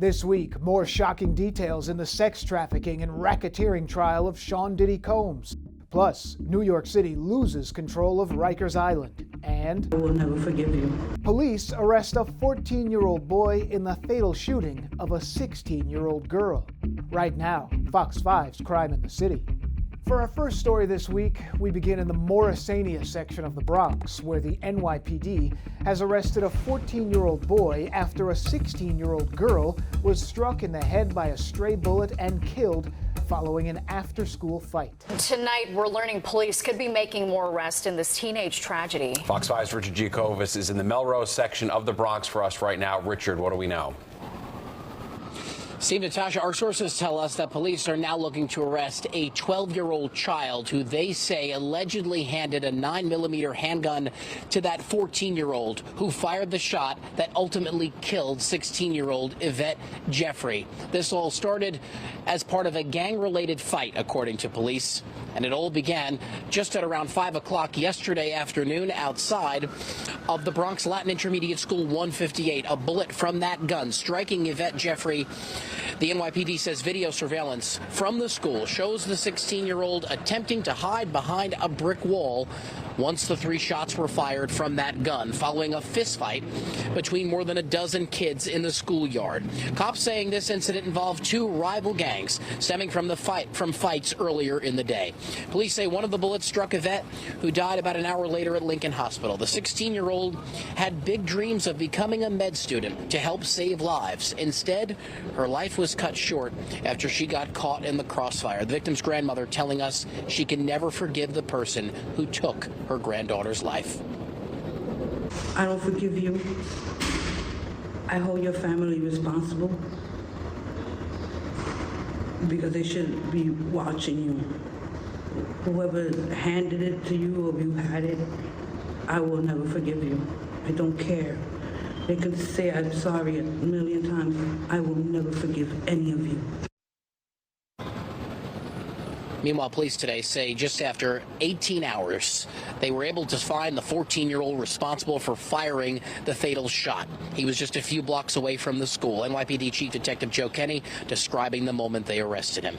This week, more shocking details in the sex trafficking and racketeering trial of Sean Diddy Combs. Plus, New York City loses control of Rikers Island. And I will never forgive you. Police arrest a 14-year-old boy in the fatal shooting of a 16-year-old girl. Right now, Fox 5's Crime in the City. For our first story this week, we begin in the Morrisania section of the Bronx, where the NYPD has arrested a 14-year-old boy after a 16-year-old girl was struck in the head by a stray bullet and killed following an after-school fight. Tonight, we're learning police could be making more arrests in this teenage tragedy. Fox 5's Richard Giacovis is in the Melrose section of the Bronx for us right now. Richard, what do we know? Steve, Natasha, our sources tell us that police are now looking to arrest a 12-year-old child who they say allegedly handed a 9mm handgun to that 14-year-old who fired the shot that ultimately killed 16-year-old Yvette Jeffrey. This all started as part of a gang-related fight, according to police. And it all began just at around 5 o'clock yesterday afternoon outside of the Bronx Latin Intermediate School 158. A bullet from that gun striking Yvette Jeffrey. The NYPD says video surveillance from the school shows the 16-year-old attempting to hide behind a brick wall once the 3 shots were fired from that gun, following a fistfight between more than a dozen kids in the schoolyard. Cops saying this incident involved 2 rival gangs stemming from fights earlier in the day. Police say one of the bullets struck Yvette, who died about an hour later at Lincoln Hospital. The 16-year-old had big dreams of becoming a med student to help save lives. Instead, her life was cut short after she got caught in the crossfire. The victim's grandmother telling us she can never forgive the person who took her granddaughter's life. I don't forgive you. I hold your family responsible because they should be watching you. Whoever handed it to you or you had it, I will never forgive you. I don't care. They can say I'm sorry a million times. I will never forgive any of you. Meanwhile, police today say just after 18 hours, they were able to find the 14-year-old responsible for firing the fatal shot. He was just a few blocks away from the school. NYPD Chief Detective Joe Kenny describing the moment they arrested him.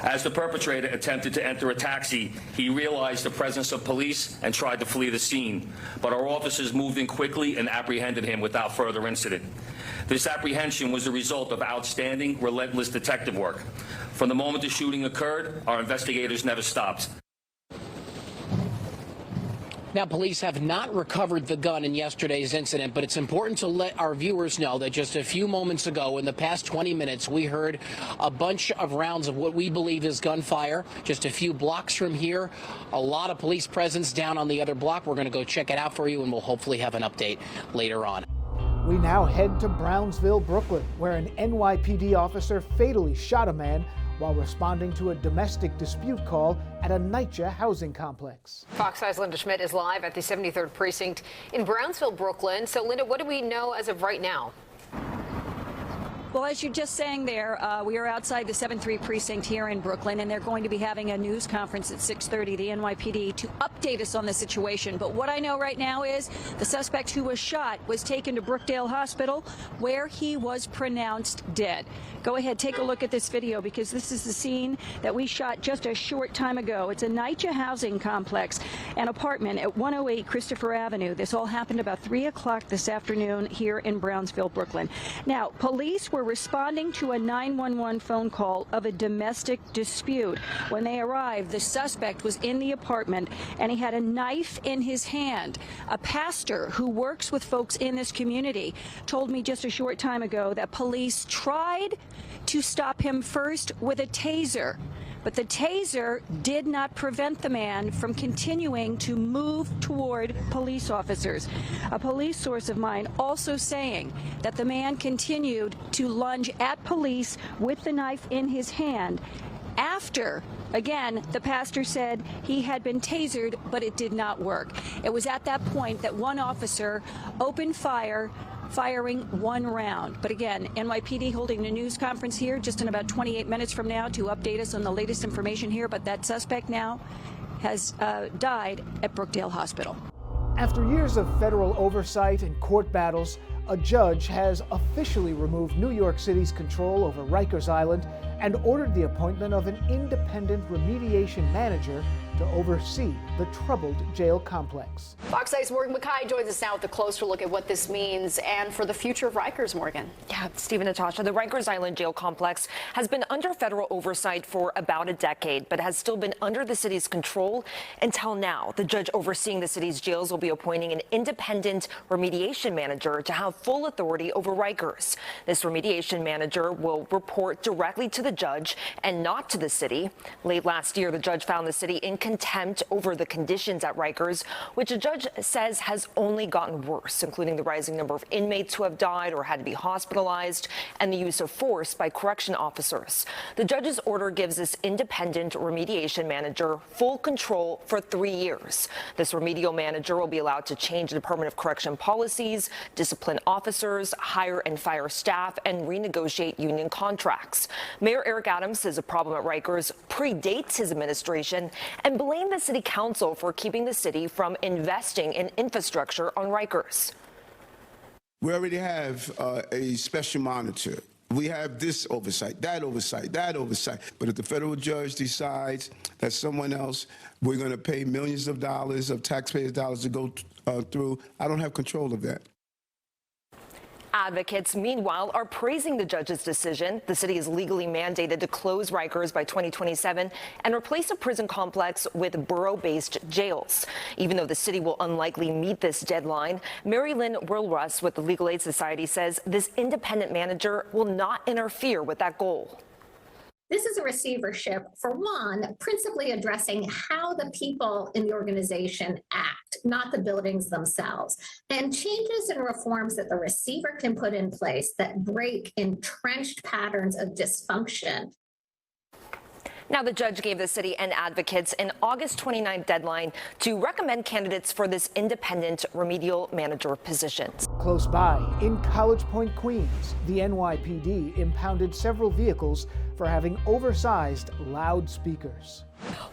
As the perpetrator attempted to enter a taxi, he realized the presence of police and tried to flee the scene. But our officers moved in quickly and apprehended him without further incident. This apprehension was the result of outstanding, relentless detective work. From the moment the shooting occurred, our investigators never stopped. Now, police have not recovered the gun in yesterday's incident, but it's important to let our viewers know that just a few moments ago, in the past 20 minutes, we heard a bunch of rounds of what we believe is gunfire just a few blocks from here. A lot of police presence down on the other block. We're going to go check it out for you, and we'll hopefully have an update later on. We now head to Brownsville, Brooklyn, where an NYPD officer fatally shot a man while responding to a domestic dispute call at a NYCHA housing complex. Fox 5's Linda Schmidt is live at the 73rd Precinct in Brownsville, Brooklyn. So, Linda, what do we know as of right now? Well, as you're just saying there, we are outside the 7-3 precinct here in Brooklyn, and they're going to be having a news conference at 6:30, the NYPD, to update us on the situation. But what I know right now is the suspect who was shot was taken to Brookdale Hospital, where he was pronounced dead. Go ahead, take a look at this video, because this is the scene that we shot just a short time ago. It's a NYCHA housing complex, an apartment at 108 Christopher Avenue. This all happened about 3 o'clock this afternoon here in Brownsville, Brooklyn. Now, police were responding to a 911 phone call of a domestic dispute. When they arrived, the suspect was in the apartment and he had a knife in his hand. A pastor who works with folks in this community told me just a short time ago that police tried to stop him first with a taser. But the taser did not prevent the man from continuing to move toward police officers. A police source of mine also saying that the man continued to lunge at police with the knife in his hand after, again, the pastor said he had been tasered, but it did not work. It was at that point that one officer opened fire, firing 1 round. But again, NYPD holding a news conference here just in about 28 minutes from now to update us on the latest information here. But that suspect now has died at Brookdale Hospital. After years of federal oversight and court battles, A judge has officially removed New York City's control over Rikers Island and ordered the appointment of an independent remediation manager to oversee the troubled jail complex. Fox 8's Morgan Mackay joins us now with a closer look at what this means and for the future of Rikers, Morgan. Yeah, Steve and Natasha, the Rikers Island jail complex has been under federal oversight for about a decade, but has still been under the city's control until now. The judge overseeing the city's jails will be appointing an independent remediation manager to have full authority over Rikers. This remediation manager will report directly to the judge and not to the city. Late last year, the judge found the city in contempt over the conditions at Rikers, which a judge says has only gotten worse, including the rising number of inmates who have died or had to be hospitalized and the use of force by correction officers. The judge's order gives this independent remediation manager full control for 3 years. This remedial manager will be allowed to change the Department of Correction policies, discipline officers, hire and fire staff, and renegotiate union contracts. Mayor Eric Adams says the problem at Rikers predates his administration and blamed the city council for keeping the city from investing in infrastructure on Rikers. We already have a special monitor. We have this oversight, that oversight, that oversight. But if the federal judge decides that someone else, we're going to pay millions of dollars of taxpayers' dollars to go through, I don't have control of that. Advocates, meanwhile, are praising the judge's decision. The city is legally mandated to close Rikers by 2027 and replace a prison complex with borough-based jails. Even though the city will unlikely meet this deadline, Mary Lynn Wilruss with the Legal Aid Society says this independent manager will not interfere with that goal. This is a receivership, for one, principally addressing how the people in the organization act, not the buildings themselves, and changes and reforms that the receiver can put in place that break entrenched patterns of dysfunction. Now, the judge gave the city and advocates an August 29th deadline to recommend candidates for this independent remedial manager positions. Close by, in College Point, Queens, the NYPD impounded several vehicles for having oversized loudspeakers.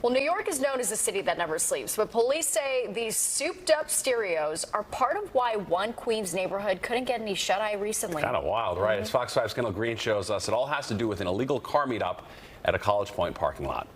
Well, New York is known as a city that never sleeps, but police say these souped-up stereos are part of why one Queens neighborhood couldn't get any shut-eye recently. Kind of wild, right? As Fox 5's Kendall Green shows us, it all has to do with an illegal car meetup at a College Point parking lot.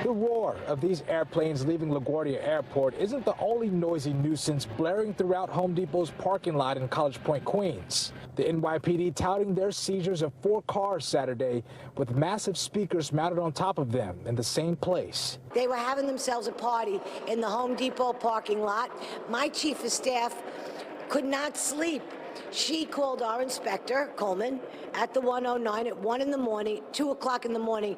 The roar of these airplanes leaving LaGuardia Airport isn't the only noisy nuisance blaring throughout Home Depot's parking lot in College Point, Queens. The NYPD touting their seizures of 4 cars Saturday with massive speakers mounted on top of them in the same place. They were having themselves a party in the Home Depot parking lot. My chief of staff could not sleep. She called our inspector, Coleman, at the 109 at 1 in the morning, 2 o'clock in the morning.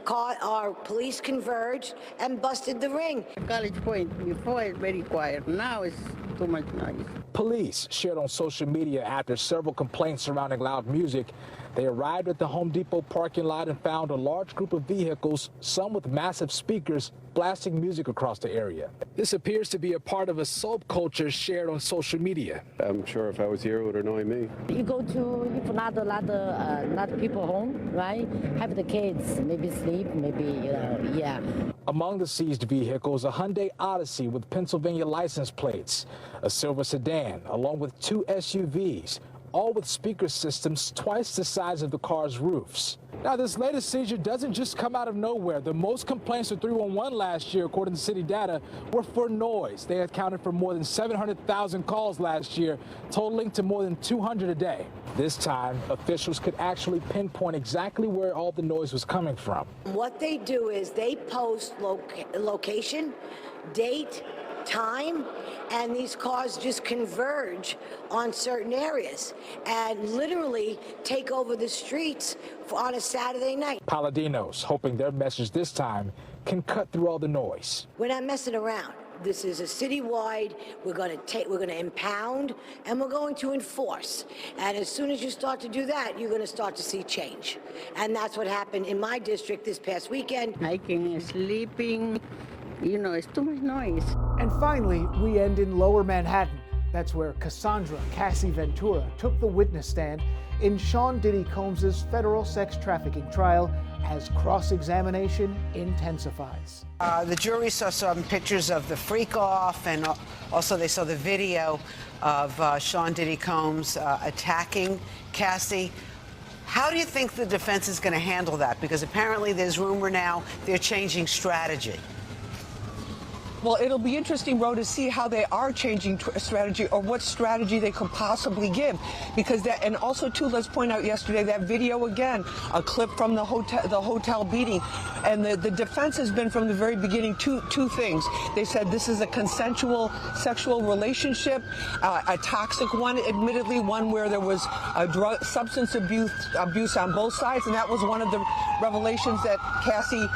Our police converged and busted the ring. College Point, before it's very quiet. Now it's too much noise. Police shared on social media after several complaints surrounding loud music. They arrived at the Home Depot parking lot and found a large group of vehicles, some with massive speakers, blasting music across the area. This appears to be a part of a soap culture shared on social media. I'm sure if I was here, it would annoy me. You go to, if not people home, right? Have the kids, maybe sleep, maybe, yeah. Among the seized vehicles, a Hyundai Odyssey with Pennsylvania license plates, a silver sedan, along with 2 SUVs, all with speaker systems twice the size of the car's roofs. Now, this latest seizure doesn't just come out of nowhere. The most complaints to 311 last year, according to city data, were for noise. They accounted for more than 700,000 calls last year, totaling to more than 200 a day. This time, officials could actually pinpoint exactly where all the noise was coming from. What they do is they post location, date, time, and these cars just converge on certain areas and literally take over the streets on a Saturday night. Paladinos hoping their message this time can cut through all the noise. We're not messing around. This is a citywide. We're going to impound and we're going to enforce. And as soon as you start to do that, you're going to start to see change. And that's what happened in my district this past weekend. Hiking and sleeping. You know, it's too much noise. And finally, we end in Lower Manhattan. That's where Cassie Ventura took the witness stand in Sean Diddy Combs' federal sex trafficking trial as cross-examination intensifies. The jury saw some pictures of the freak-off, and also they saw the video of Sean Diddy Combs attacking Cassie. How do you think the defense is going to handle that? Because apparently there's rumor now they're changing strategy. Well, it'll be interesting, Ro, to see how they are changing strategy or what strategy they could possibly give. Because that, and also, too, let's point out yesterday that video again, a clip from the hotel beating. And the defense has been from the very beginning two things. They said this is a consensual sexual relationship, a toxic one, admittedly, one where there was a substance abuse on both sides. And that was one of the revelations that Cassie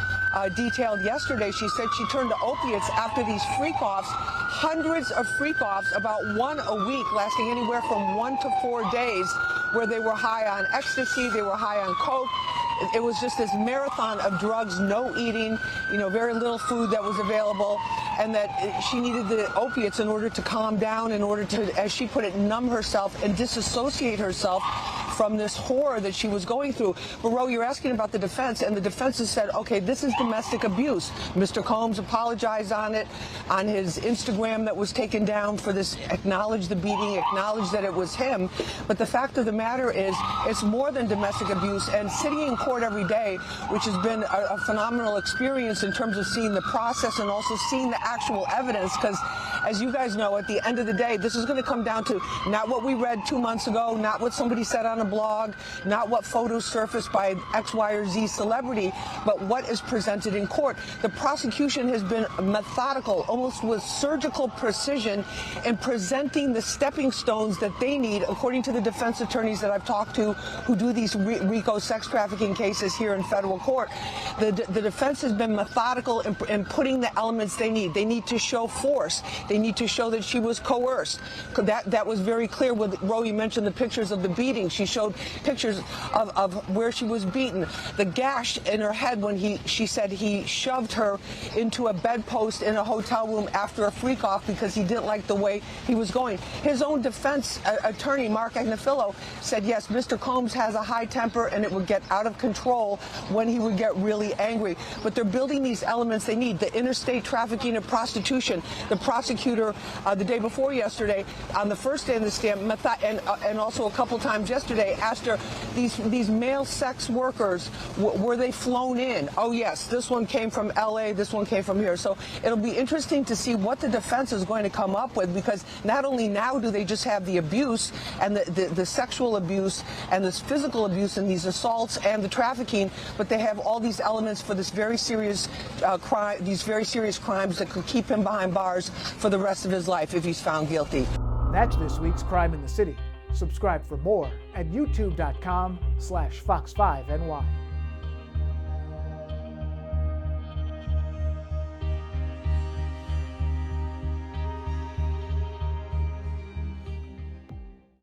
detailed yesterday. She said she turned to opiates after these freak-offs, hundreds of freak-offs, about one a week, lasting anywhere from 1 to 4 days, where they were high on ecstasy, they were high on coke. It was just this marathon of drugs, no eating, very little food that was available, and that she needed the opiates in order to calm down, in order to, as she put it, numb herself and disassociate herself from this horror that she was going through. But, Ro, you're asking about the defense, and the defense has said, okay, this is domestic abuse. Mr. Combs apologized on it, on his Instagram that was taken down for this, acknowledged the beating, acknowledged that it was him. But the fact of the matter is, it's more than domestic abuse, and sitting in court every day, which has been a phenomenal experience in terms of seeing the process and also seeing the actual evidence, because as you guys know, at the end of the day, this is going to come down to not what we read 2 months ago, not what somebody said on a blog, not what photos surfaced by X, Y, or Z celebrity, but what is presented in court. The prosecution has been methodical, almost with surgical precision, in presenting the stepping stones that they need, according to the defense attorneys that I've talked to who do these RICO sex trafficking cases here in federal court. The defense has been methodical in putting the elements they need. They need to show force. They need to show that she was coerced. That was very clear with, Ro, you mentioned the pictures of the beating. She showed pictures of where she was beaten. The gash in her head when she said he shoved her into a bedpost in a hotel room after a freak-off because he didn't like the way he was going. His own defense attorney, Mark Agnafilo, said, yes, Mr. Combs has a high temper and it would get out of control when he would get really angry. But they're building these elements they need. The interstate trafficking and prostitution. The prosecutor, the day before yesterday, on the first day of the stand, and also a couple times yesterday, asked her, these male sex workers, were they flown in? Oh, yes, this one came from L.A., this one came from here. So it'll be interesting to see what the defense is going to come up with, because not only now do they just have the abuse and the sexual abuse and this physical abuse and these assaults and the trafficking, but they have all these elements for this very serious crime, these very serious crimes that could keep him behind bars for the rest of his life if he's found guilty. That's this week's Crime in the City. Subscribe for more at youtube.com/Fox5NY.